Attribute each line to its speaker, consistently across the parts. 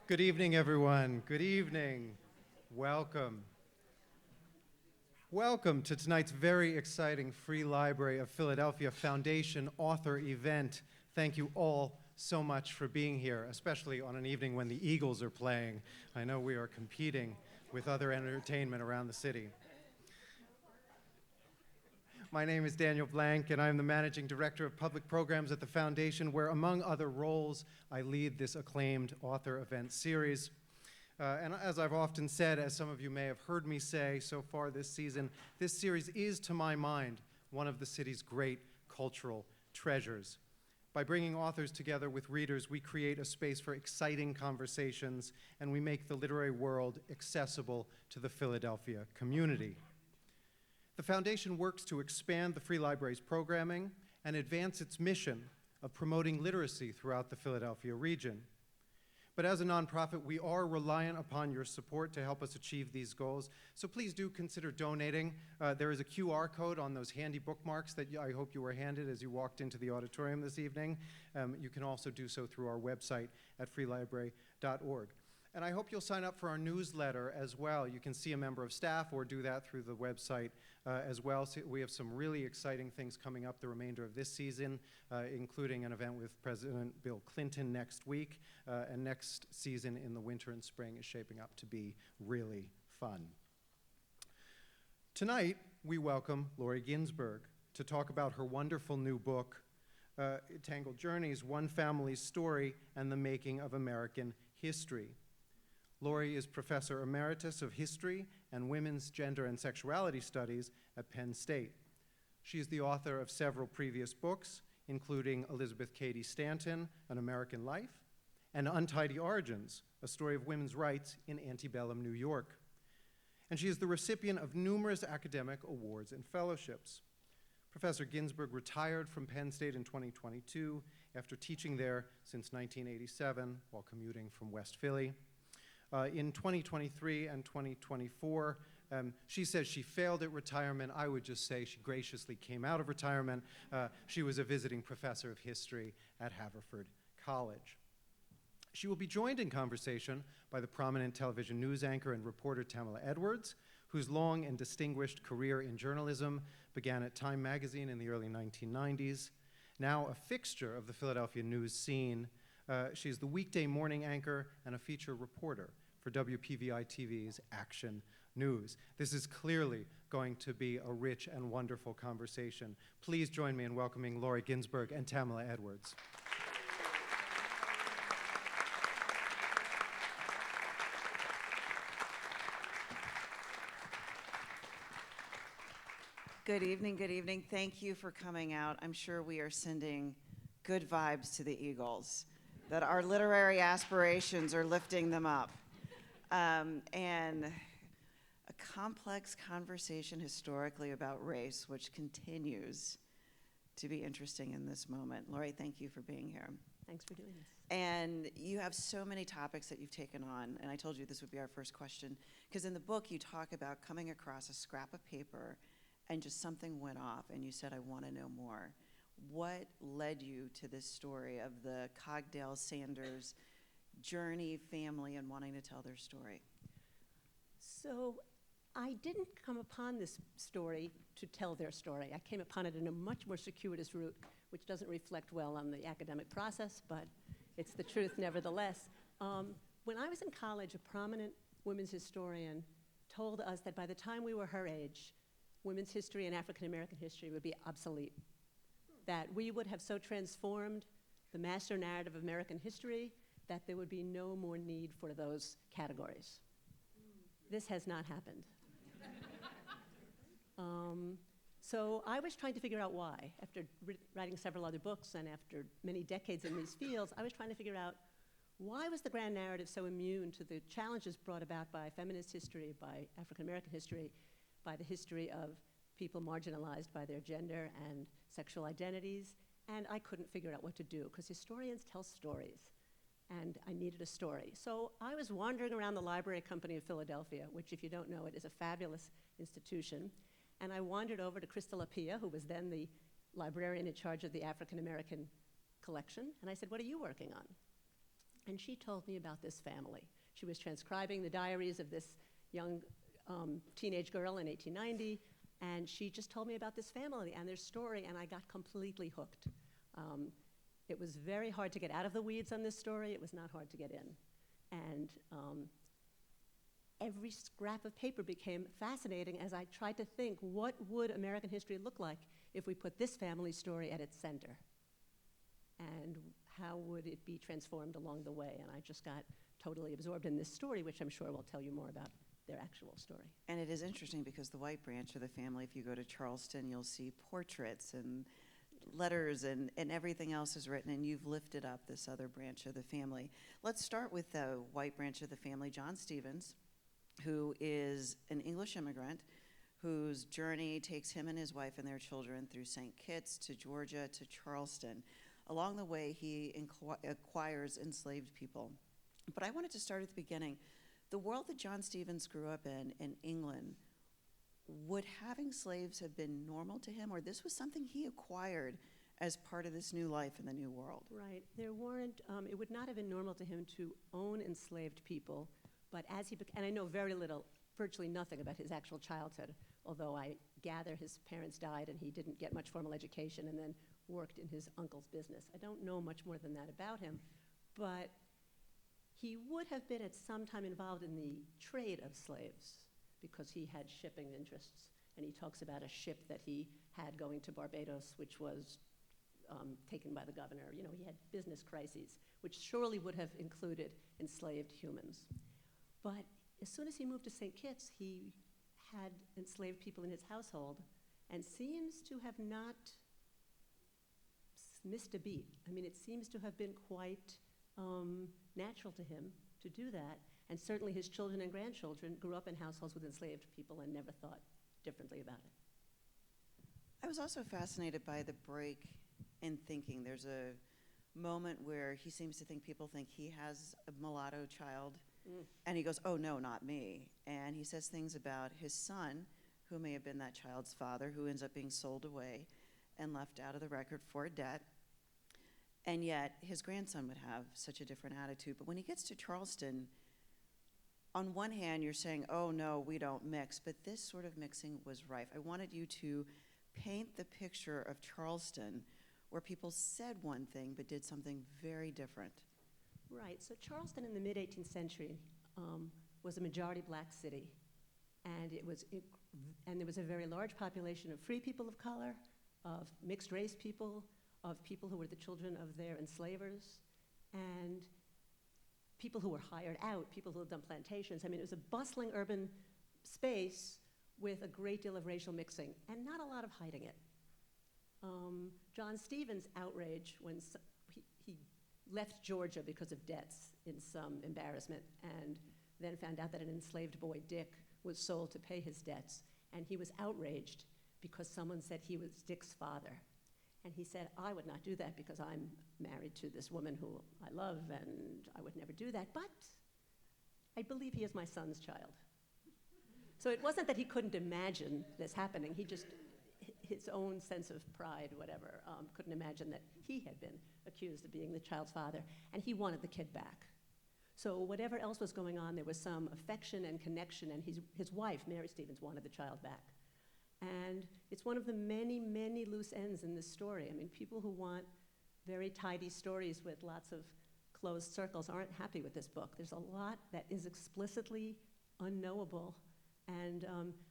Speaker 1: Good evening, everyone. Good evening. Welcome. Welcome to tonight's very exciting Free Library of Philadelphia Foundation author event. Thank you all so much for being here, especially on an evening when the Eagles are playing. I know we are competing with other entertainment around the city. My name is Daniel Blank, and I'm the Managing Director of Public Programs at the Foundation, where, among other roles, I lead this acclaimed author event series. And as I've often said, as some of you may have heard me say so far this season, this series is, to my mind, one of the city's great cultural treasures. By bringing authors together with readers, we create a space for exciting conversations, and we make the literary world accessible to the Philadelphia community. The Foundation works to expand the Free Library's programming and advance its mission of promoting literacy throughout the Philadelphia region. But as a nonprofit, we are reliant upon your support to help us achieve these goals, so please do consider donating. There is a QR code on those handy bookmarks that I hope you were handed as you walked into the auditorium this evening. You can also do so through our website at freelibrary.org. And I hope you'll sign up for our newsletter as well. You can see a member of staff or do that through the website as well. So we have some really exciting things coming up the remainder of this season, including an event with President Bill Clinton next week. And next season in the winter and spring is shaping up to be really fun. Tonight, we welcome Lori Ginzberg to talk about her wonderful new book, Tangled Journeys, One Family's Story and the Making of American History. Lori is Professor Emeritus of History and Women's Gender and Sexuality Studies at Penn State. She is the author of several previous books, including Elizabeth Cady Stanton, An American Life, and Untidy Origins, a story of women's rights in Antebellum, New York. And she is the recipient of numerous academic awards and fellowships. Professor Ginzberg retired from Penn State in 2022 after teaching there since 1987 while commuting from West Philly. In 2023 and 2024, she says she failed at retirement. I would just say she graciously came out of retirement. She was a visiting professor of history at Haverford College. She will be joined in conversation by the prominent television news anchor and reporter Tamala Edwards, whose long and distinguished career in journalism began at Time magazine in the early 1990s. Now a fixture of the Philadelphia news scene, she's the weekday morning anchor and a feature reporter for WPVI-TV's Action News. This is clearly going to be a rich and wonderful conversation. Please join me in welcoming Lori Ginzberg and Tamala Edwards.
Speaker 2: Good evening, good evening. Thank you for coming out. I'm sure we are sending good vibes to the Eagles, that our literary aspirations are lifting them up. And a complex conversation historically about race, which continues to be interesting in this moment. Lori, thank you for being here.
Speaker 3: Thanks for doing this.
Speaker 2: And you have so many topics that you've taken on, and I told you this would be our first question, because in the book you talk about coming across a scrap of paper and just something went off, and you said, I want to know more. What led you to this story of the Cogdell-Sanders journey family and wanting to tell their story?
Speaker 3: So I didn't come upon this story to tell their story. I came upon it in a much more circuitous route, which doesn't reflect well on the academic process, but it's the truth nevertheless. When I was in college, a prominent women's historian told us that by the time we were her age, women's history and African-American history would be obsolete. That we would have so transformed the master narrative of American history that there would be no more need for those categories. This has not happened. So I was trying to figure out why. After writing several other books and after many decades in these fields, I was trying to figure out why was the grand narrative so immune to the challenges brought about by feminist history, by African-American history, by the history of people marginalized by their gender and sexual identities, and I couldn't figure out what to do, because historians tell stories, and I needed a story. So I was wandering around the Library Company of Philadelphia, which, if you don't know it, is a fabulous institution, and I wandered over to Crystal Appiah, who was then the librarian in charge of the African American collection, and I said, what are you working on? And she told me about this family. She was transcribing the diaries of this young teenage girl in 1890, and she just told me about this family and their story, and I got completely hooked. It was very hard to get out of the weeds on this story. It was not hard to get in. And every scrap of paper became fascinating as I tried to think, what would American history look like if we put this family story at its center? And how would it be transformed along the way? And I just got totally absorbed in this story, which I'm sure will tell you more about their actual story.
Speaker 2: And it is interesting because the white branch of the family, if you go to Charleston, you'll see portraits and letters and everything else is written, and you've lifted up this other branch of the family. Let's start with the white branch of the family, John Stevens, who is an English immigrant whose journey takes him and his wife and their children through St. Kitts to Georgia to Charleston. Along the way, he acquires enslaved people. But I wanted to start at the beginning. The world that John Stevens grew up in England, would having slaves have been normal to him, or this was something he acquired as part of this new life in the new world?
Speaker 3: Right. There weren't, it would not have been normal to him to own enslaved people, but as he and I know very little, virtually nothing about his actual childhood, although I gather his parents died and he didn't get much formal education and then worked in his uncle's business. I don't know much more than that about him, but he would have been at some time involved in the trade of slaves because he had shipping interests. And he talks about a ship that he had going to Barbados, which was taken by the governor. You know, he had business crises, which surely would have included enslaved humans. But as soon as he moved to St. Kitts, he had enslaved people in his household and seems to have not missed a beat. I mean, it seems to have been quite natural to him to do that. And certainly his children and grandchildren grew up in households with enslaved people and never thought differently about it.
Speaker 2: I was also fascinated by the break in thinking. There's a moment where he seems to think people think he has a mulatto child, and he goes, oh, no, not me. And he says things about his son, who may have been that child's father, who ends up being sold away and left out of the record for a debt. And yet his grandson would have such a different attitude. But when he gets to Charleston, on one hand, you're saying, oh, no, we don't mix, but this sort of mixing was rife. I wanted you to paint the picture of Charleston where people said one thing but did something very different.
Speaker 3: Right, so Charleston in the mid-18th century was a majority black city, and there was a very large population of free people of color, of mixed race people, of people who were the children of their enslavers, and people who were hired out, people who lived on plantations. I mean, it was a bustling urban space with a great deal of racial mixing and not a lot of hiding it. John Stevens' outrage when he left Georgia because of debts in some embarrassment and then found out that an enslaved boy, Dick, was sold to pay his debts. And he was outraged because someone said he was Dick's father. And he said, I would not do that because I'm married to this woman who I love and I would never do that, but I believe he is my son's child. So it wasn't that he couldn't imagine this happening, he just, his own sense of pride, whatever, couldn't imagine that he had been accused of being the child's father, and he wanted the kid back. So whatever else was going on, there was some affection and connection, and his wife, Mary Stevens, wanted the child back. And it's one of the many, many loose ends in this story. I mean, people who want very tidy stories with lots of closed circles aren't happy with this book. There's a lot that is explicitly unknowable. And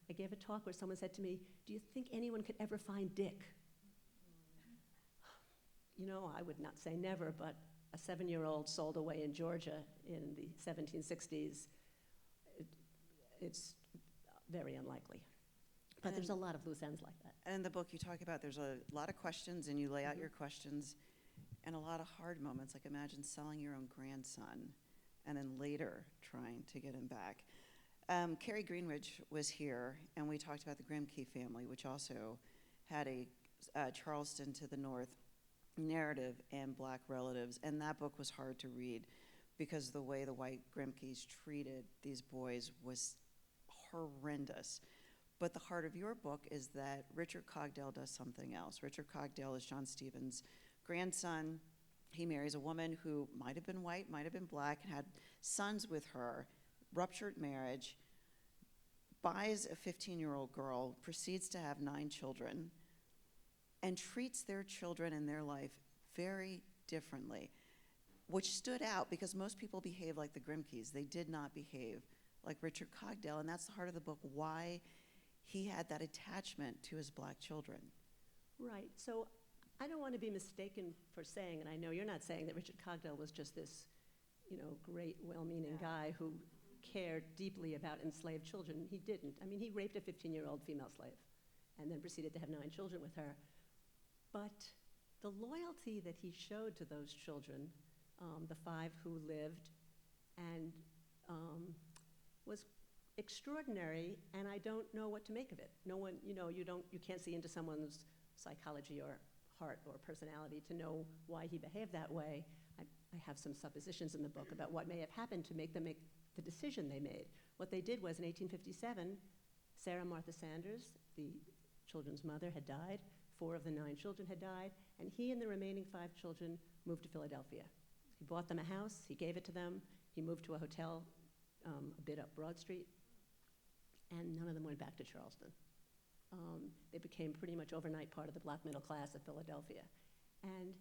Speaker 3: I gave a talk where someone said to me, do you think anyone could ever find Dick? You know, I would not say never, but a 7-year-old sold away in Georgia in the 1760s, it's very unlikely. But there's a lot of loose ends like that.
Speaker 2: And in the book you talk about there's a lot of questions, and you lay out your questions, and a lot of hard moments, like imagine selling your own grandson and then later trying to get him back. Carrie Greenridge was here, and we talked about the Grimke family, which also had a Charleston to the north narrative and black relatives, and that book was hard to read because the way the white Grimkes treated these boys was horrendous. But the heart of your book is that Richard Cogdell does something else. Richard Cogdell is John Stevens' grandson. He marries a woman who might have been white, might have been black, and had sons with her, ruptured marriage, buys a 15-year-old girl, proceeds to have 9 children, and treats their children and their life very differently, which stood out because most people behave like the Grimkes. They did not behave like Richard Cogdell, and that's the heart of the book, why he had that attachment to his black children.
Speaker 3: Right. So I don't want to be mistaken for saying, and I know you're not saying, that Richard Cogdell was just this, great, well-meaning guy who cared deeply about enslaved children. He didn't. I mean, he raped a 15-year-old female slave and then proceeded to have 9 children with her. But the loyalty that he showed to those children, the 5 who lived, and was extraordinary, and I don't know what to make of it. No one, you can't see into someone's psychology or heart or personality to know why he behaved that way. I have some suppositions in the book about what may have happened to make them make the decision they made. What they did was, in 1857, Sarah Martha Sanders, the children's mother, had died. 4 of the 9 children had died, and he and the remaining 5 children moved to Philadelphia. He bought them a house, he gave it to them, he moved to a hotel a bit up Broad Street, and none of them went back to Charleston. They became pretty much overnight part of the black middle class of Philadelphia. And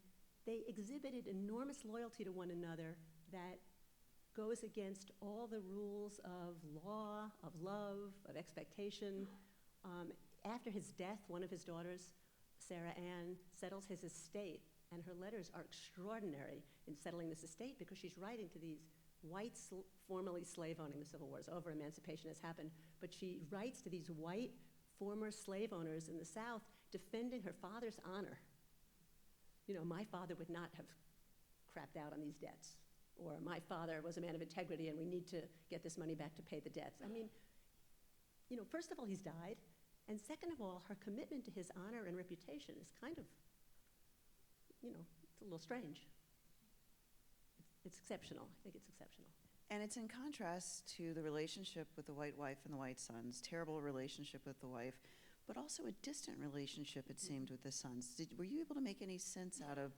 Speaker 3: they exhibited enormous loyalty to one another that goes against all the rules of law, of love, of expectation. After his death, one of his daughters, Sarah Ann, settles his estate, and her letters are extraordinary in settling this estate because she's writing to these white, formerly slave-owning, the Civil War is over, emancipation has happened, but she writes to these white former slave owners in the South defending her father's honor. My father would not have crapped out on these debts, or my father was a man of integrity and we need to get this money back to pay the debts. I mean, first of all, he's died, and second of all, her commitment to his honor and reputation is kind of, it's a little strange. It's exceptional. I think it's exceptional.
Speaker 2: And it's in contrast to the relationship with the white wife and the white sons, terrible relationship with the wife, but also a distant relationship, it seemed, with the sons. Were you able to make any sense out of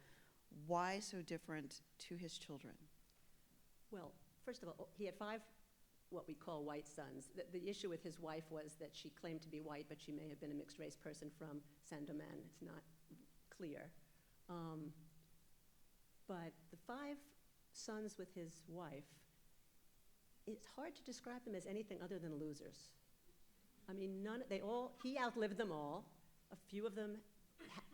Speaker 2: why so different to his children?
Speaker 3: Well, first of all, he had 5 what we call white sons. The issue with his wife was that she claimed to be white, but she may have been a mixed-race person from Saint-Domingue. It's not clear. But the 5 sons with his wife, it's hard to describe them as anything other than losers. I mean, he outlived them all. A few of them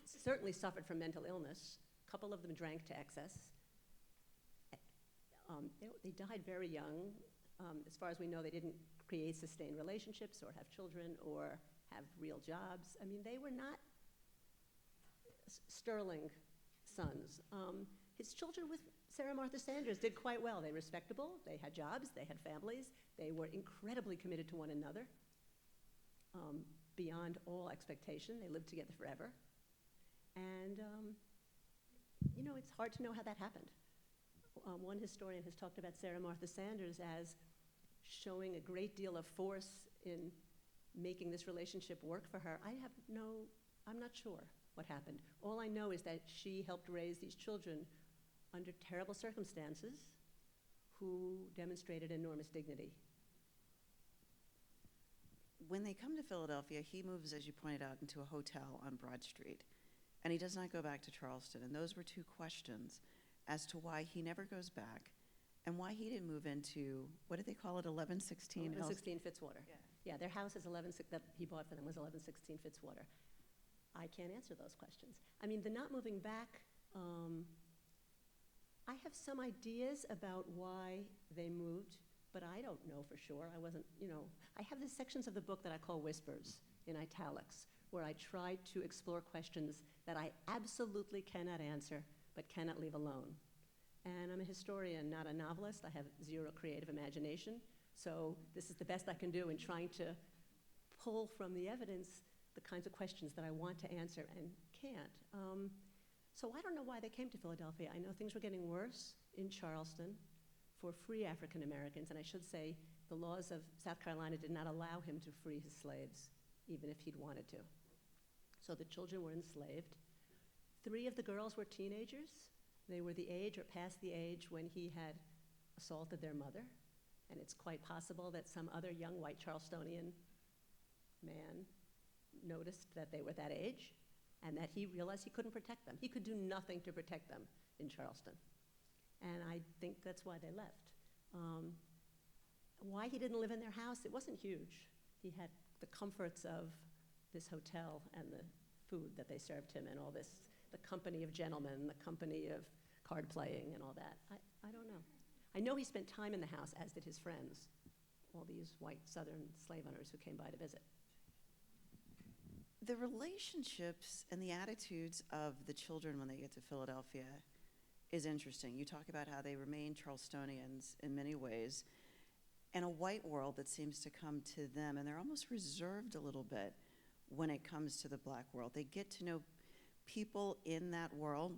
Speaker 3: certainly suffered from mental illness. A couple of them drank to excess. They died very young. As far as we know, they didn't create sustained relationships or have children or have real jobs. I mean, they were not sterling sons. His children with Sarah Martha Sanders did quite well. They were respectable, they had jobs, they had families, they were incredibly committed to one another, beyond all expectation. They lived together forever. And, it's hard to know how that happened. One historian has talked about Sarah Martha Sanders as showing a great deal of force in making this relationship work for her. I'm not sure what happened. All I know is that she helped raise these children under terrible circumstances who demonstrated enormous dignity.
Speaker 2: When they come to Philadelphia, he moves, as you pointed out, into a hotel on Broad Street, and he does not go back to Charleston. And those were 2 questions as to why he never goes back and why he didn't move into, what did they call it, 1116?
Speaker 3: 1116 Fitzwater. Yeah, their house is that he bought for them was 1116 Fitzwater. I can't answer those questions. I mean, the not moving back, I have some ideas about why they moved, but I don't know for sure. I wasn't, I have the sections of the book that I call whispers in italics, where I try to explore questions that I absolutely cannot answer, but cannot leave alone. And I'm a historian, not a novelist. I have 0 creative imagination. So this is the best I can do in trying to pull from the evidence the kinds of questions that I want to answer and can't. So I don't know why they came to Philadelphia. I know things were getting worse in Charleston for free African Americans, and I should say the laws of South Carolina did not allow him to free his slaves, even if he'd wanted to. So the children were enslaved. 3 of the girls were teenagers. They were the age or past the age when he had assaulted their mother, and it's quite possible that some other young white Charlestonian man noticed that they were that age and that he realized he couldn't protect them. He could do nothing to protect them in Charleston. And I think that's why they left. Why he didn't live in their house, it wasn't huge. He had the comforts of this hotel and the food that they served him and all this, the company of gentlemen, the company of card playing and all that. I don't know. I know he spent time in the house, as did his friends, all these white Southern slave owners who came by to visit.
Speaker 2: The relationships and the attitudes of the children when they get to Philadelphia is interesting. You talk about how they remain Charlestonians in many ways, and a white world that seems to come to them, and they're almost reserved a little bit when it comes to the black world. They get to know people in that world,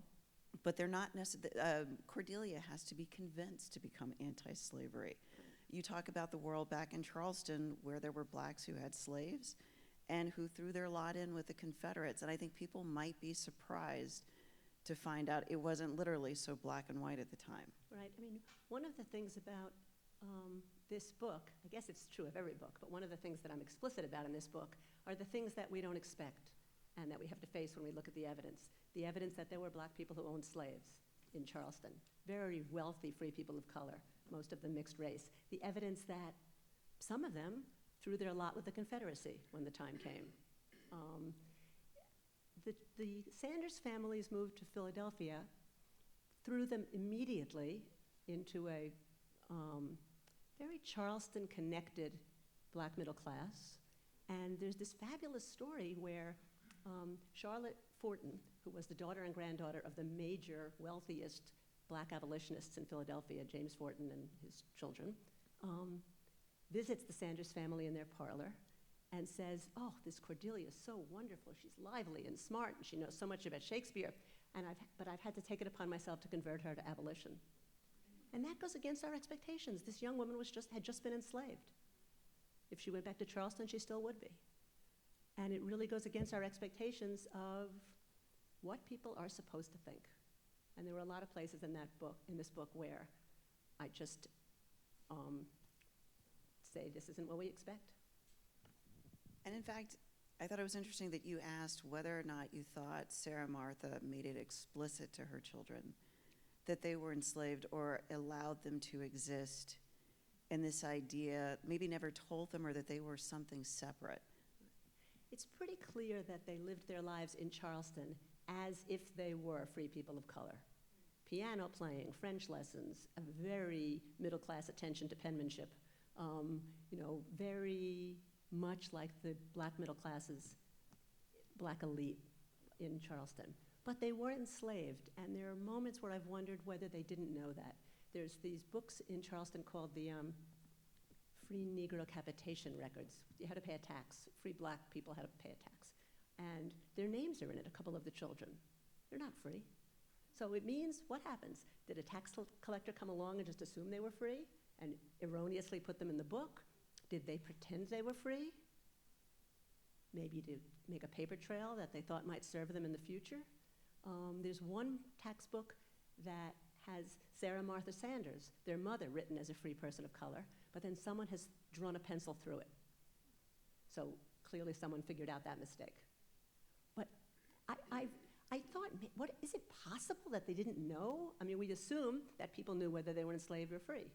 Speaker 2: but they're not necessarily, Cordelia has to be convinced to become anti-slavery. You talk about the world back in Charleston where there were blacks who had slaves and who threw their lot in with the Confederates, and I think people might be surprised to find out it wasn't literally so black and white at the time.
Speaker 3: Right. I mean, one of the things about this book, I guess it's true of every book, but one of the things that I'm explicit about in this book are the things that we don't expect and that we have to face when we look at the evidence. The evidence that there were black people who owned slaves in Charleston, very wealthy free people of color, most of them mixed race. The evidence that some of them threw their lot with the Confederacy when the time came. The Sanders families moved to Philadelphia, threw them immediately into a very Charleston-connected black middle class. And there's this fabulous story where Charlotte Fortin, who was the daughter and granddaughter of the major, wealthiest black abolitionists in Philadelphia, James Fortin and his children, visits the Sanders family in their parlor and says, "Oh, this Cordelia is so wonderful. She's lively and smart, and she knows so much about Shakespeare, but I've had to take it upon myself to convert her to abolition." And that goes against our expectations. This young woman had just been enslaved. If she went back to Charleston, she still would be. And it really goes against our expectations of what people are supposed to think. And there were a lot of places in this book, where I just say this isn't what we expect.
Speaker 2: And in fact, I thought it was interesting that you asked whether or not you thought Sarah Martha made it explicit to her children that they were enslaved or allowed them to exist, and this idea maybe never told them, or that they were something separate.
Speaker 3: It's pretty clear that they lived their lives in Charleston as if they were free people of color. Piano playing, French lessons, a very middle-class attention to penmanship, very much like the black middle classes, black elite in Charleston. But they weren't enslaved, and there are moments where I've wondered whether they didn't know that. There's these books in Charleston called the Free Negro Capitation Records. You had to pay a tax. Free black people had to pay a tax. And their names are in it, a couple of the children. They're not free. So it means, what happens? Did a tax collector come along and just assume they were free and erroneously put them in the book? Did they pretend they were free? Maybe to make a paper trail that they thought might serve them in the future? There's one tax book that has Sarah Martha Sanders, their mother, written as a free person of color, but then someone has drawn a pencil through it. So clearly someone figured out that mistake. But I thought, what, is it possible that they didn't know? I mean, we assume that people knew whether they were enslaved or free.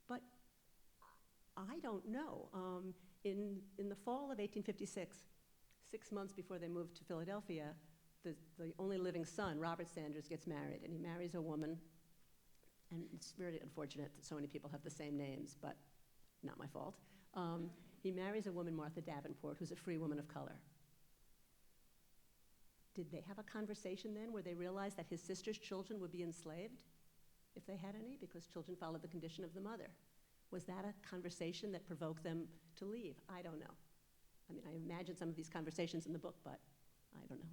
Speaker 3: But I don't know. In the fall of 1856, 6 months before they moved to Philadelphia, the only living son, Robert Sanders, gets married, and he marries a woman, and it's very unfortunate that so many people have the same names, but not my fault. He marries a woman, Martha Davenport, who's a free woman of color. Did they have a conversation then where they realized that his sister's children would be enslaved, if they had any, because children followed the condition of the mother? Was that a conversation that provoked them to leave? I don't know. I mean, I imagine some of these conversations in the book, but I don't know.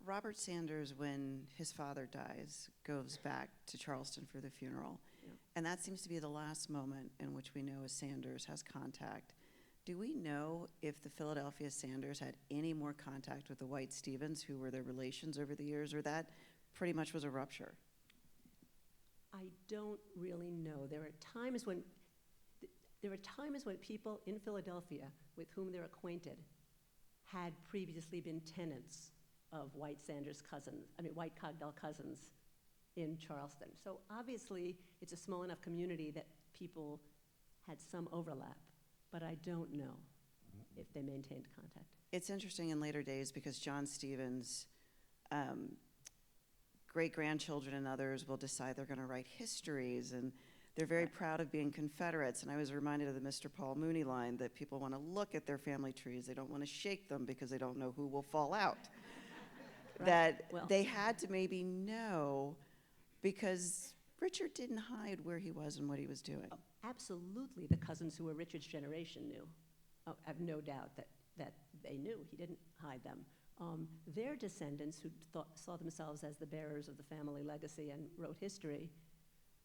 Speaker 2: Robert Sanders, when his father dies, goes back to Charleston for the funeral.
Speaker 3: Yeah.
Speaker 2: And that seems to be the last moment in which we know Sanders has contact. Do we know if the Philadelphia Sanders had any more contact with the white Stevens, who were their relations over the years, or that pretty much was a rupture?
Speaker 3: I don't really know. There are times when people in Philadelphia with whom they're acquainted had previously been tenants of white Cogdell cousins in Charleston. So obviously, it's a small enough community that people had some overlap, but I don't know if they maintained contact.
Speaker 2: It's interesting in later days because John Stevens' great-grandchildren and others will decide they're going to write histories, and they're very proud of being Confederates. And I was reminded of the Mr. Paul Mooney line that people want to look at their family trees. They don't want to shake them because they don't know who will fall out.
Speaker 3: Right.
Speaker 2: That
Speaker 3: Well,
Speaker 2: they had to maybe know, because Richard didn't hide where he was and what he was doing.
Speaker 3: absolutely, the cousins who were Richard's generation knew. I have no doubt that they knew. He didn't hide them. Their descendants, who saw themselves as the bearers of the family legacy and wrote history,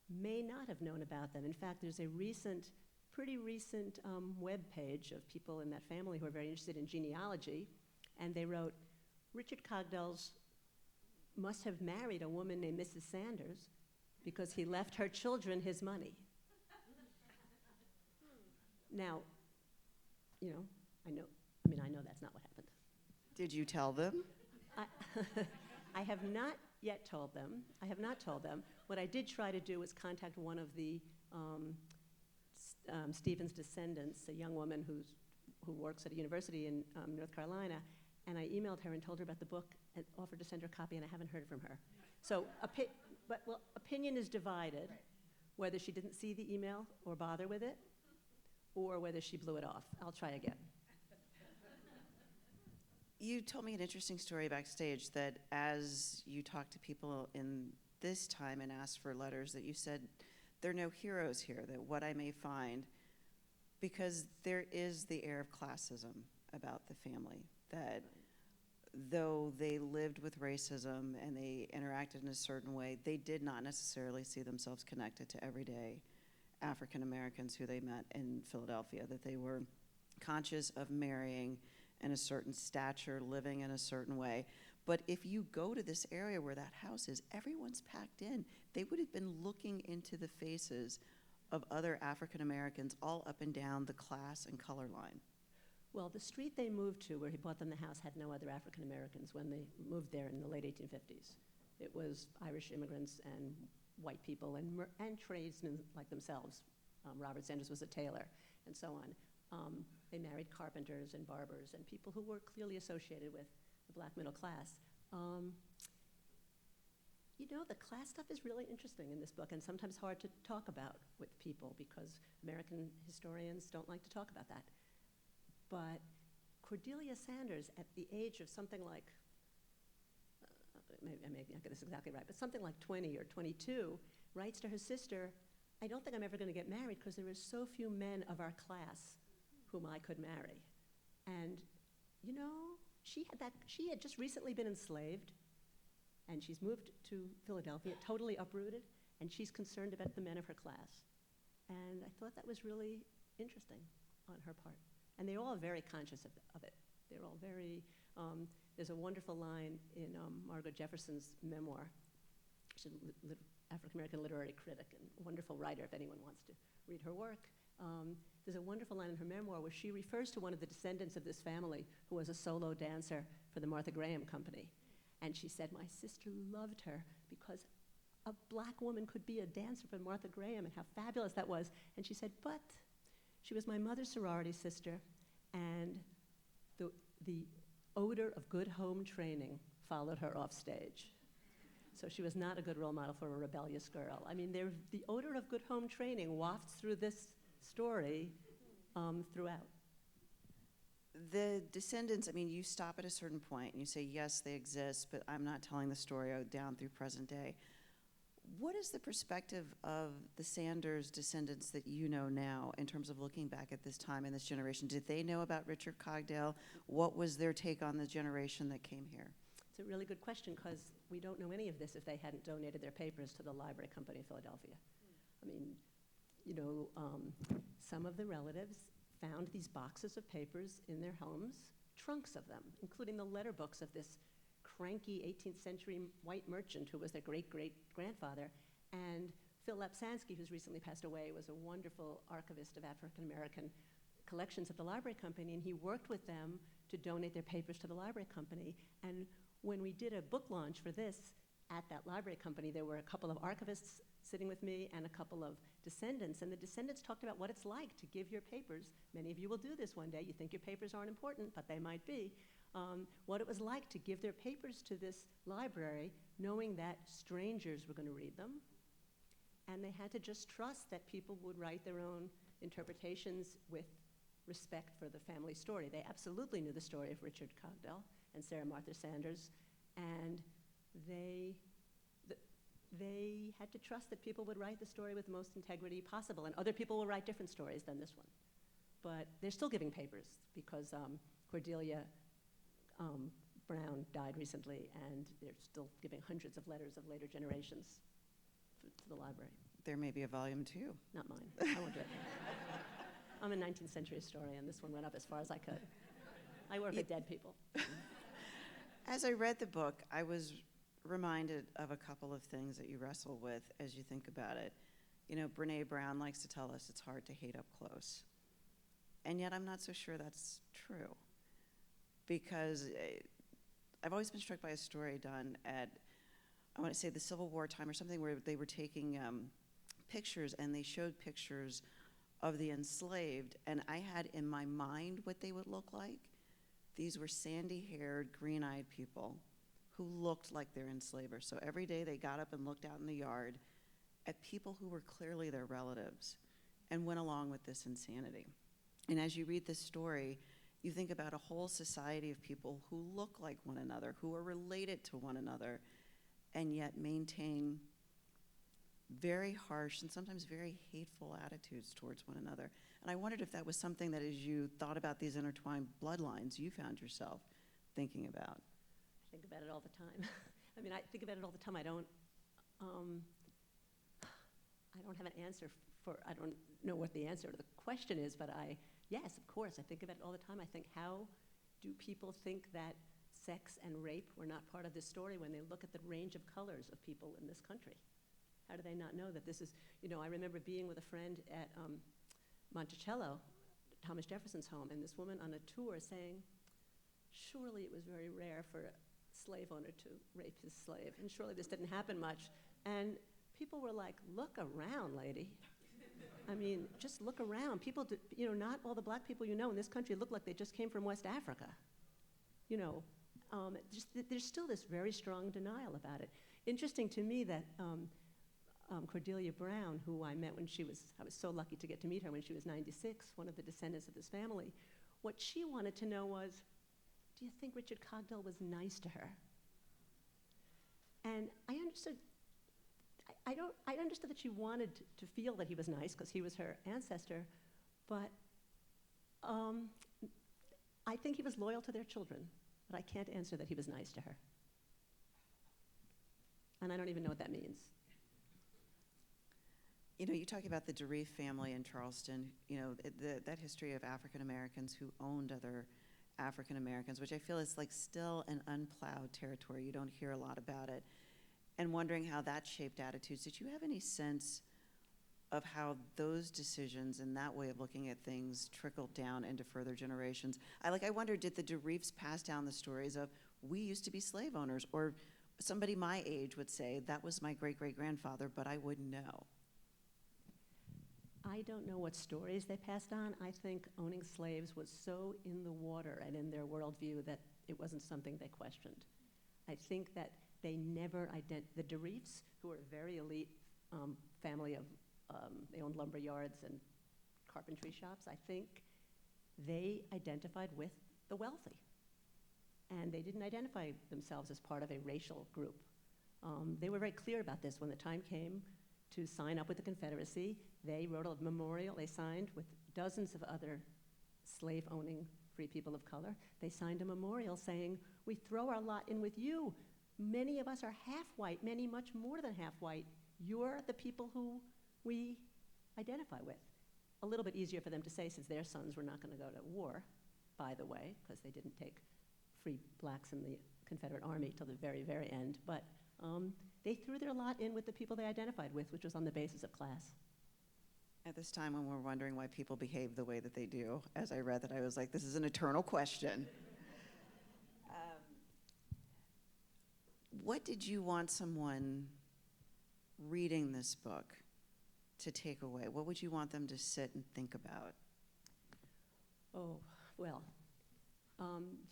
Speaker 3: may not have known about them. In fact, there's a pretty recent web page of people in that family who are very interested in genealogy, and they wrote, Richard Cogdell's must have married a woman named Mrs. Sanders because he left her children his money. Now, I know that's not what happened.
Speaker 2: Did you tell them?
Speaker 3: I have not yet told them. I have not told them. What I did try to do was contact one of the Stevens' descendants, a young woman who works at a university in North Carolina, and I emailed her and told her about the book and offered to send her a copy, and I haven't heard from her. So, opinion is divided, whether she didn't see the email or bother with it, or whether she blew it off. I'll try again.
Speaker 2: You told me an interesting story backstage that as you talked to people in this time and asked for letters, that you said, there are no heroes here, that what I may find, because there is the air of classism about the family, that though they lived with racism and they interacted in a certain way, they did not necessarily see themselves connected to everyday African Americans who they met in Philadelphia, that they were conscious of marrying in a certain stature, living in a certain way. But if you go to this area where that house is, everyone's packed in. They would have been looking into the faces of other African Americans all up and down the class and color line.
Speaker 3: Well, the street they moved to, where he bought them the house, had no other African Americans when they moved there in the late 1850s. It was Irish immigrants and white people and tradesmen like themselves. Robert Sanders was a tailor, and so on. They married carpenters and barbers and people who were clearly associated with the black middle class. The class stuff is really interesting in this book and sometimes hard to talk about with people because American historians don't like to talk about that. But Cordelia Sanders, at the age of something like, maybe I may not get this exactly right, but something like 20 or 22, writes to her sister, I don't think I'm ever going to get married because there are so few men of our class whom I could marry. And, she had just recently been enslaved, and she's moved to Philadelphia, totally uprooted, and she's concerned about the men of her class. And I thought that was really interesting on her part. And they're all very conscious of it. They're all very, there's a wonderful line in Margaret Jefferson's memoir. She's an African-American literary critic and a wonderful writer if anyone wants to read her work. There's a wonderful line in her memoir where she refers to one of the descendants of this family who was a solo dancer for the Martha Graham Company. And she said, my sister loved her because a black woman could be a dancer for Martha Graham and how fabulous that was. And she said, but she was my mother's sorority sister, and the odor of good home training followed her off stage. So she was not a good role model for a rebellious girl. I mean, the odor of good home training wafts through this story throughout.
Speaker 2: The descendants, you stop at a certain point and you say, yes, they exist, but I'm not telling the story down through present day. What is the perspective of the Sanders descendants that you know now in terms of looking back at this time and this generation? Did they know about Richard Cogdell? What was their take on the generation that came here?
Speaker 3: It's a really good question because we don't know any of this if they hadn't donated their papers to the Library Company of Philadelphia. Some of the relatives found these boxes of papers in their homes, trunks of them, including the letter books of this cranky 18th century white merchant who was their great-great-grandfather. And Phil Lapsansky, who's recently passed away, was a wonderful archivist of African-American collections at the Library Company, and he worked with them to donate their papers to the Library Company. And when we did a book launch for this at that Library Company, there were a couple of archivists sitting with me and a couple of descendants, and the descendants talked about what it's like to give your papers. Many of you will do this one day. You think your papers aren't important, but they might be. What it was like to give their papers to this library, knowing that strangers were going to read them, and they had to just trust that people would write their own interpretations with respect for the family story. They absolutely knew the story of Richard Cogdell and Sarah Martha Sanders, and they had to trust that people would write the story with the most integrity possible, and other people will write different stories than this one. But they're still giving papers because Cordelia Brown died recently, and they're still giving hundreds of letters of later generations to the library.
Speaker 2: There may be a volume 2.
Speaker 3: Not mine. I won't do it. I'm a 19th century historian. This one went up as far as I could. I work with dead people.
Speaker 2: As I read the book, I was reminded of a couple of things that you wrestle with as you think about it. You know, Brene Brown likes to tell us it's hard to hate up close. And yet I'm not so sure that's true. Because I've always been struck by a story done at, I want to say the Civil War time or something, where they were taking pictures, and they showed pictures of the enslaved, and I had in my mind what they would look like. These were sandy-haired, green-eyed people who looked like their enslavers. So every day they got up and looked out in the yard at people who were clearly their relatives and went along with this insanity. And as you read this story, you think about a whole society of people who look like one another, who are related to one another, and yet maintain very harsh and sometimes very hateful attitudes towards one another. And I wondered if that was something that, as you thought about these intertwined bloodlines, you found yourself thinking about.
Speaker 3: I think about it all the time. I mean, I think about it all the time. I don't have an answer I don't know what the answer to the question is, but yes, of course, I think about it all the time. I think, how do people think that sex and rape were not part of this story when they look at the range of colors of people in this country? How do they not know that this is, I remember being with a friend at Monticello, Thomas Jefferson's home, and this woman on a tour saying, surely it was very rare for a slave owner to rape his slave, and surely this didn't happen much. And people were like, look around, lady. I mean, just look around. People, not all the black people you know in this country look like they just came from West Africa. There's still this very strong denial about it. Interesting to me that Cordelia Brown, who I met I was so lucky to get to meet her when she was 96, one of the descendants of this family, what she wanted to know was, do you think Richard Cogdell was nice to her? And I understood that she wanted to feel that he was nice because he was her ancestor, but I think he was loyal to their children, but I can't answer that he was nice to her. And I don't even know what that means.
Speaker 2: You talk about the DeReef family in Charleston, that history of African Americans who owned other African Americans, which I feel is like still an unplowed territory. You don't hear a lot about it. And wondering how that shaped attitudes. Did you have any sense of how those decisions and that way of looking at things trickled down into further generations? I wonder, did the DeReefs pass down the stories of, we used to be slave owners, or somebody my age would say, that was my great-great-grandfather, but I wouldn't know?
Speaker 3: I don't know what stories they passed on. I think owning slaves was so in the water and in their worldview that it wasn't something they questioned. I think that they never the DeReefs, who were a very elite family of, they owned lumber yards and carpentry shops, I think they identified with the wealthy. And they didn't identify themselves as part of a racial group. They were very clear about this when the time came to sign up with the Confederacy. They wrote a memorial, they signed with dozens of other slave-owning free people of color. They signed a memorial saying, we throw our lot in with you. Many of us are half white, many much more than half white. You're the people who we identify with. A little bit easier for them to say since their sons were not going to go to war, by the way, because they didn't take free blacks in the Confederate Army till the very, very end. But they threw their lot in with the people they identified with, which was on the basis of class.
Speaker 2: At this time when we're wondering why people behave the way that they do, as I read that, I was like, this is an eternal question. What did you want someone reading this book to take away? What would you want them to sit and think about?
Speaker 3: Oh, well,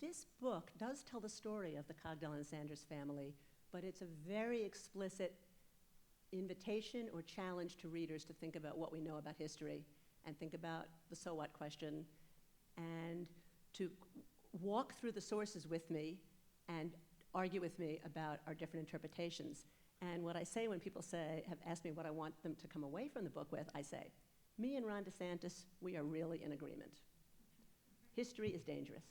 Speaker 3: this book does tell the story of the Cogdell and Sanders family, but it's a very explicit invitation or challenge to readers to think about what we know about history and think about the so what question and to walk through the sources with me and argue with me about our different interpretations. And what I say when people have asked me what I want them to come away from the book with, I say, me and Ron DeSantis, we are really in agreement. History is dangerous.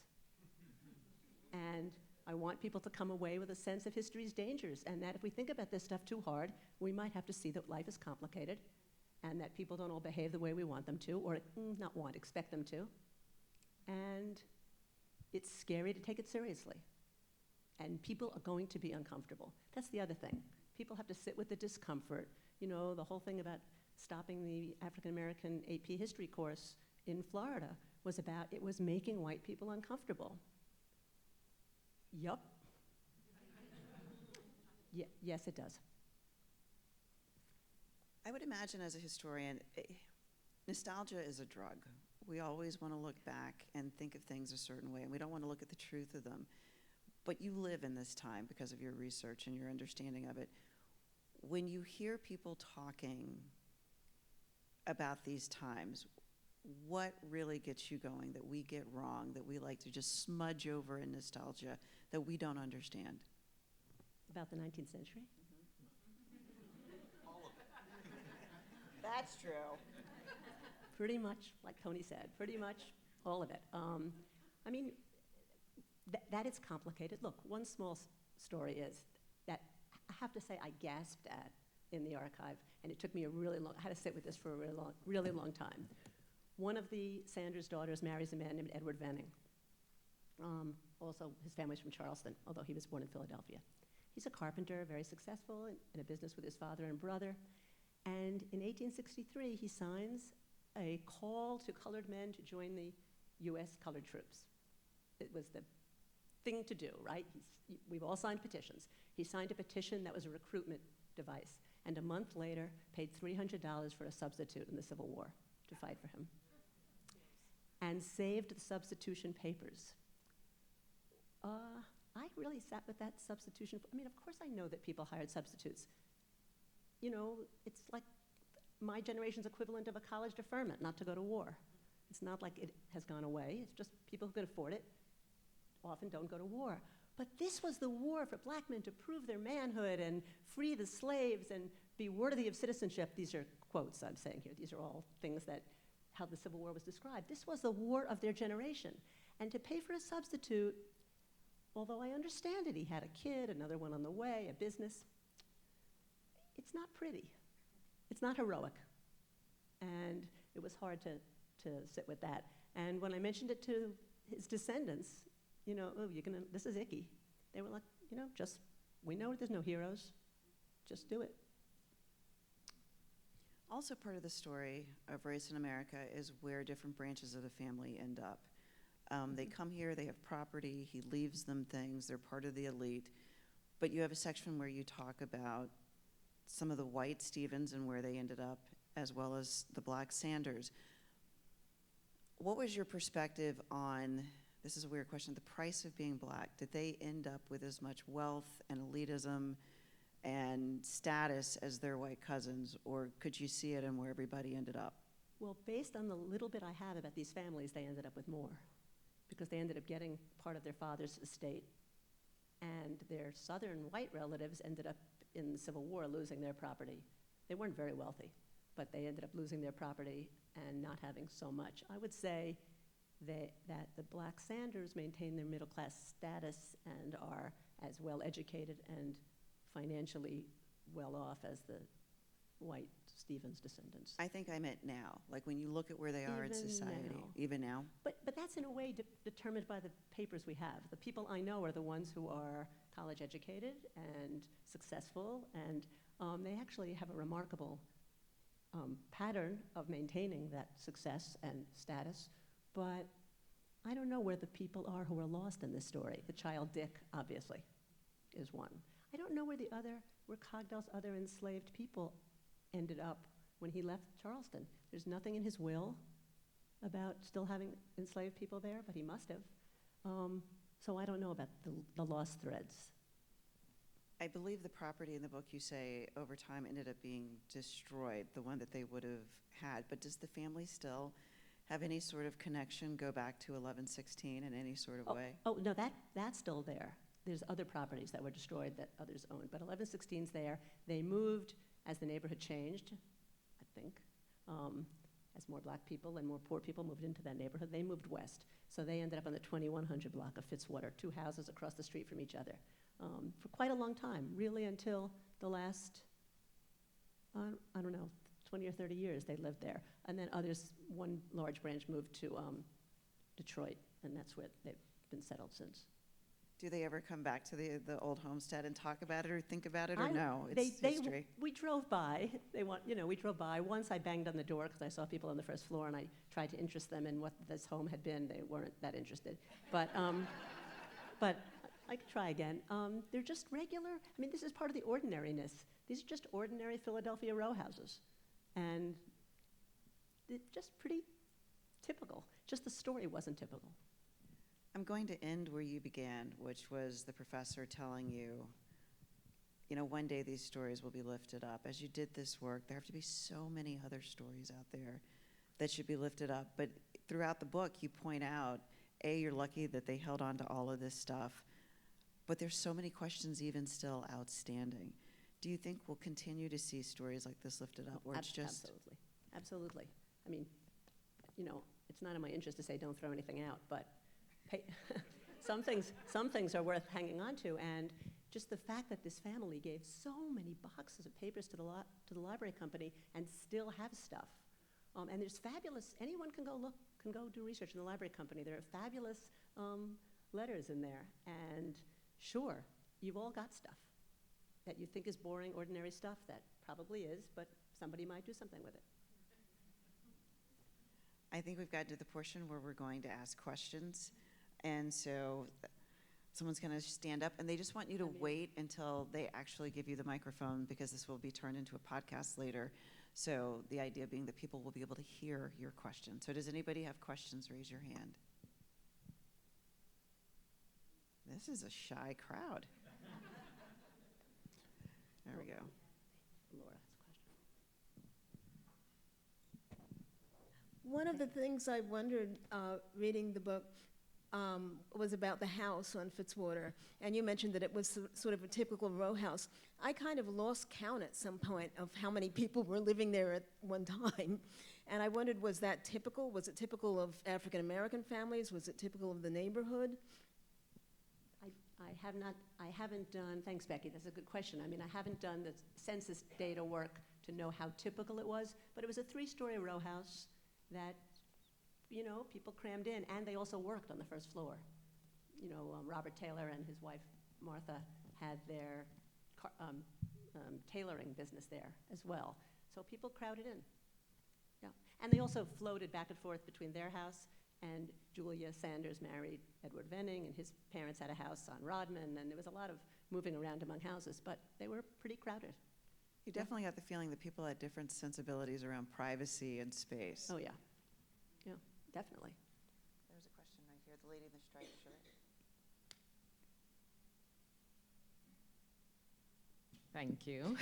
Speaker 3: And I want people to come away with a sense of history's dangers, and that if we think about this stuff too hard, we might have to see that life is complicated, and that people don't all behave the way we want them to, or expect them to. And it's scary to take it seriously. And people are going to be uncomfortable. That's the other thing. People have to sit with the discomfort. You know, the whole thing about stopping the African American AP history course in Florida was about it was making white people uncomfortable. Yup. Yes, it does.
Speaker 2: I would imagine as a historian, nostalgia is a drug. We always want to look back and think of things a certain way, and we don't want to look at the truth of them. But you live in this time because of your research and your understanding of it. When you hear people talking about these times, what really gets you going that we get wrong, that we like to just smudge over in nostalgia, that we don't understand?
Speaker 3: About the 19th century?
Speaker 2: All of it. That's true.
Speaker 3: Pretty much, like Tony said, pretty much all of it. I mean, that is complicated. Look, one small story is that I have to say I gasped at in the archive, and it took me I had to sit with this for a really long time. One of the Sanders daughters marries a man named Edward Venning. Also, his family's from Charleston, although he was born in Philadelphia. He's a carpenter, very successful in a business with his father and brother. And in 1863, he signs a call to colored men to join the U.S. colored troops. It was the thing to do, right? We've all signed petitions. He signed a petition that was a recruitment device, and a month later paid $300 for a substitute in the Civil War to fight for him, and saved the substitution papers. I really sat with that substitution. I mean, of course I know that people hired substitutes. You know, it's like my generation's equivalent of a college deferment, not to go to war. It's not like it has gone away. It's just people who can afford it often don't go to war. But this was the war for black men to prove their manhood and free the slaves and be worthy of citizenship. These are quotes I'm saying here. These are all things that how the Civil War was described. This was the war of their generation. And to pay for a substitute, although I understand it, he had a kid, another one on the way, a business, it's not pretty. It's not heroic. And it was hard to sit with that. And when I mentioned it to his descendants, you know, this is icky. They were like, you know, we know there's no heroes. Just do it.
Speaker 2: Also part of the story of race in America is where different branches of the family end up. They come here, they have property, he leaves them things, they're part of the elite. But you have a section where you talk about some of the white Stevens and where they ended up, as well as the black Sanders. What was your perspective on, this is a weird question, the price of being black? Did they end up with as much wealth and elitism and status as their white cousins, or could you see it in where everybody ended up?
Speaker 3: Well, based on the little bit I have about these families, they ended up with more, because they ended up getting part of their father's estate, and their southern white relatives ended up in the Civil War losing their property. They weren't very wealthy, but they ended up losing their property and not having so much. I would say that the black Sanders maintain their middle class status and are as well educated and financially well off as the white Stevens descendants.
Speaker 2: I think I meant now, like when you look at where they are in
Speaker 3: Even
Speaker 2: society,
Speaker 3: now.
Speaker 2: even now.
Speaker 3: But that's in a way determined by the papers we have. The people I know are the ones who are college educated and successful, and they actually have a remarkable pattern of maintaining that success and status. But I don't know where the people are who are lost in this story. The child Dick, obviously, is one. I don't know where Cogdell's other enslaved people ended up when he left Charleston. There's nothing in his will about still having enslaved people there, but he must have. So I don't know about the lost threads.
Speaker 2: I believe the property in the book you say over time ended up being destroyed, the one that they would have had. But does the family still have any sort of connection, go back to 1116 in any sort of way?
Speaker 3: Oh, no, that's still there. There's other properties that were destroyed that others owned, but 1116's there. They moved as the neighborhood changed, I think. As more black people and more poor people moved into that neighborhood, they moved west. So they ended up on the 2100 block of Fitzwater, 2 houses across the street from each other, for quite a long time, really until the last, I don't know, 20 or 30 years they lived there. And then others, one large branch moved to Detroit, and that's where they've been settled since.
Speaker 2: Do they ever come back to the old homestead and talk about it or think about it, or no? It's
Speaker 3: They
Speaker 2: history.
Speaker 3: we drove by. We drove by. Once I banged on the door because I saw people on the first floor, and I tried to interest them in what this home had been. They weren't that interested, but I could try again. They're just regular. I mean, this is part of the ordinariness. These are just ordinary Philadelphia row houses, and they're just pretty typical. Just the story wasn't typical.
Speaker 2: I'm going to end where you began, which was the professor telling you, one day these stories will be lifted up. As you did this work, there have to be so many other stories out there that should be lifted up. But throughout the book, you point out, you're lucky that they held on to all of this stuff, but there's so many questions even still outstanding. Do you think we'll continue to see stories like this lifted up, or it's just...
Speaker 3: Absolutely. I mean, it's not in my interest to say don't throw anything out, but some things are worth hanging on to, and just the fact that this family gave so many boxes of papers to the library company and still have stuff. And there's fabulous, anyone can go do research in the library company. There are fabulous letters in there, and sure, you've all got stuff that you think is boring, ordinary stuff that probably is, but somebody might do something with it.
Speaker 2: I think we've gotten to the portion where we're going to ask questions. And so someone's going to stand up, and they just want you to wait until they actually give you the microphone, because this will be turned into a podcast later. So the idea being that people will be able to hear your question. So does anybody have questions? Raise your hand. This is a shy crowd. There we go.
Speaker 3: Laura has a question.
Speaker 4: One of the things I wondered reading the book was about the house on Fitzwater, and you mentioned that it was sort of a typical row house. I kind of lost count at some point of how many people were living there at one time, and I wondered, was that typical? Was it typical of African American families? Was it typical of the neighborhood?
Speaker 3: I haven't done, thanks Becky, that's a good question. I mean, I haven't done the census data work to know how typical it was, but it was a 3-story row house that, people crammed in, and they also worked on the first floor. Robert Taylor and his wife Martha had their tailoring business there as well. So people crowded in. Yeah. And they also floated back and forth between their house, and Julia Sanders married Edward Venning, and his parents had a house on Rodman, and there was a lot of moving around among houses, but they were pretty crowded.
Speaker 2: You definitely got the feeling that people had different sensibilities around privacy and space.
Speaker 3: Oh, yeah. Yeah, definitely.
Speaker 2: There's a question right here, the lady in the striped shirt.
Speaker 5: Thank you.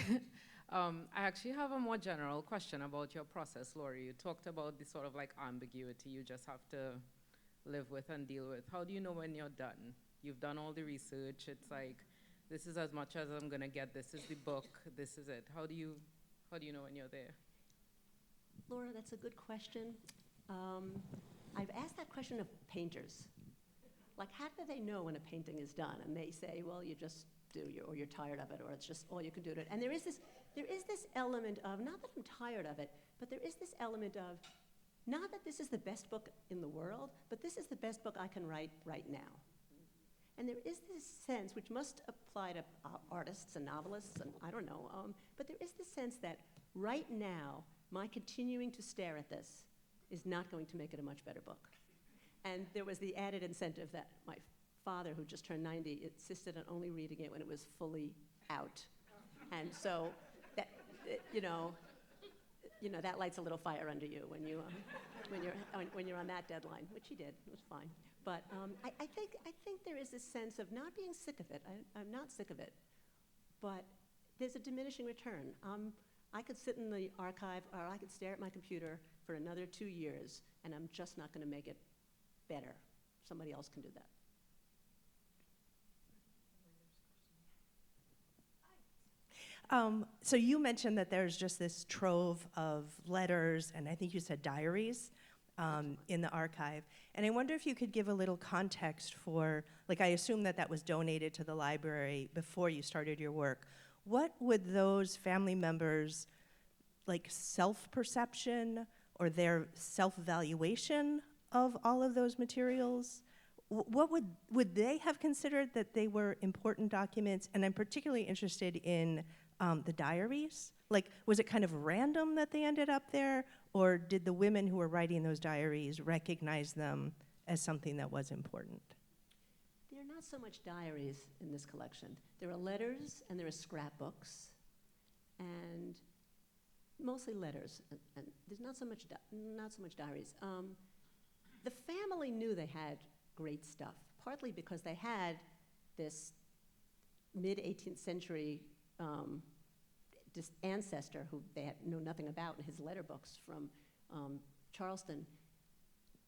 Speaker 5: I actually have a more general question about your process, Lori. You talked about the sort of like ambiguity you just have to live with and deal with. How do you know when you're done? You've done all the research. It's like, this is as much as I'm gonna get. This is the book. This is it. How do you know when you're there?
Speaker 3: Laura, that's a good question. I've asked that question of painters. Like, how do they know when a painting is done? And they say, well, you just do, or you're tired of it, or it's just all you can do to it. And there is this element of, not that I'm tired of it, but there is this element of, not that this is the best book in the world, but this is the best book I can write right now. And there is this sense, which must apply to artists and novelists, and I don't know, but there is this sense that right now, my continuing to stare at this is not going to make it a much better book. And there was the added incentive that my father, who just turned 90, insisted on only reading it when it was fully out. And so, that, that lights a little fire under you when you're on that deadline, which he did. It was fine. But I think there is this sense of not being sick of it. I'm not sick of it, but there's a diminishing return. I could sit in the archive, or I could stare at my computer for another 2 years, and I'm just not going to make it better. Somebody else can do that.
Speaker 6: So you mentioned that there's just this trove of letters, and I think you said diaries, in the archive. And I wonder if you could give a little context for, I assume that was donated to the library before you started your work. What would those family members, self-perception or their self-evaluation of all of those materials, what would they have considered that they were important documents? And I'm particularly interested in the diaries. Was it kind of random that they ended up there, or did the women who were writing those diaries recognize them as something that was important?
Speaker 3: There are not so much diaries in this collection. There are letters and there are scrapbooks, and mostly letters. And there's not so much diaries. The family knew they had great stuff, partly because they had this mid-18th century ancestor who they know nothing about in his letter books from Charleston.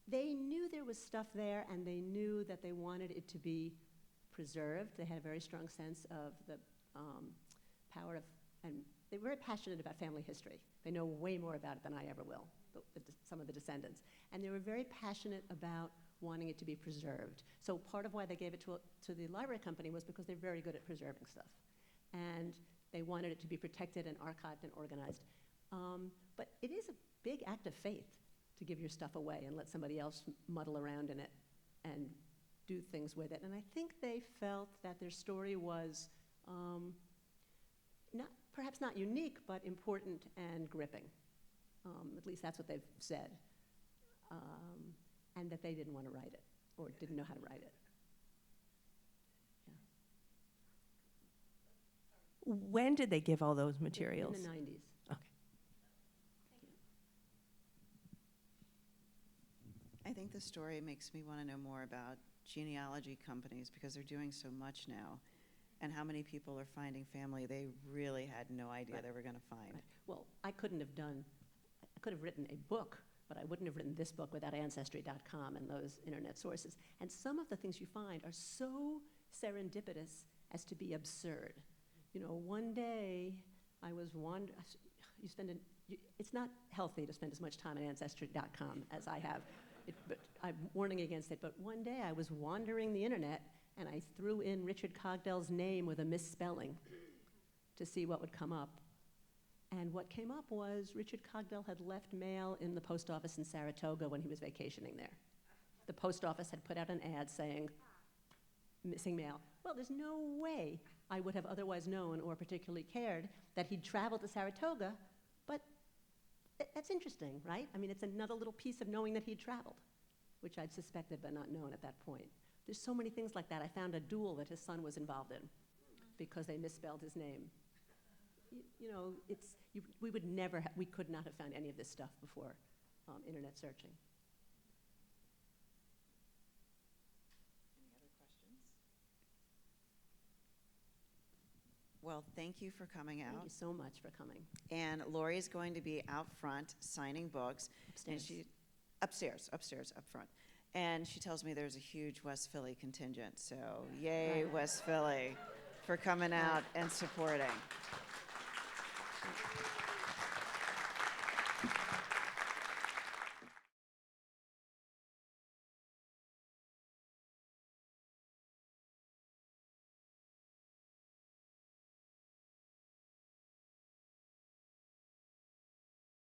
Speaker 3: They knew there was stuff there, and they knew that they wanted it to be preserved. They had a very strong sense of the power of, and they were very passionate about family history. They know way more about it than I ever will, some of the descendants. And they were very passionate about wanting it to be preserved. So part of why they gave it to the library company was because they're very good at preserving stuff. And they wanted it to be protected and archived and organized. But it is a big act of faith to give your stuff away and let somebody else muddle around in it and do things with it. And I think they felt that their story was perhaps not unique, but important and gripping. At least that's what they've said. And that they didn't want to write it, or didn't know how to write it.
Speaker 6: When did they give all those materials?
Speaker 3: In the 90s.
Speaker 6: Okay.
Speaker 2: I think the story makes me want to know more about genealogy companies, because they're doing so much now, and how many people are finding family they really had no idea they were going to find.
Speaker 3: Right. Well, I could have written a book, but I wouldn't have written this book without Ancestry.com and those internet sources. And some of the things you find are so serendipitous as to be absurd. One day I was wandering. It's not healthy to spend as much time on Ancestry.com as I have. But I'm warning against it. But one day I was wandering the internet, and I threw in Richard Cogdell's name with a misspelling to see what would come up. And what came up was Richard Cogdell had left mail in the post office in Saratoga when he was vacationing there. The post office had put out an ad saying, missing mail. Well, there's no way I would have otherwise known or particularly cared that he'd traveled to Saratoga, but that's interesting, right? I mean, it's another little piece of knowing that he'd traveled, which I'd suspected but not known at that point. There's so many things like that. I found a duel that his son was involved in because they misspelled his name. We could not have found any of this stuff before internet searching.
Speaker 2: Any other questions? Well, thank you for coming out.
Speaker 3: Thank you so much for coming.
Speaker 2: And Lori's going to be out front signing books.
Speaker 3: Upstairs.
Speaker 2: And upstairs, up front. And she tells me there's a huge West Philly contingent, so yay, West Philly, for coming out and supporting.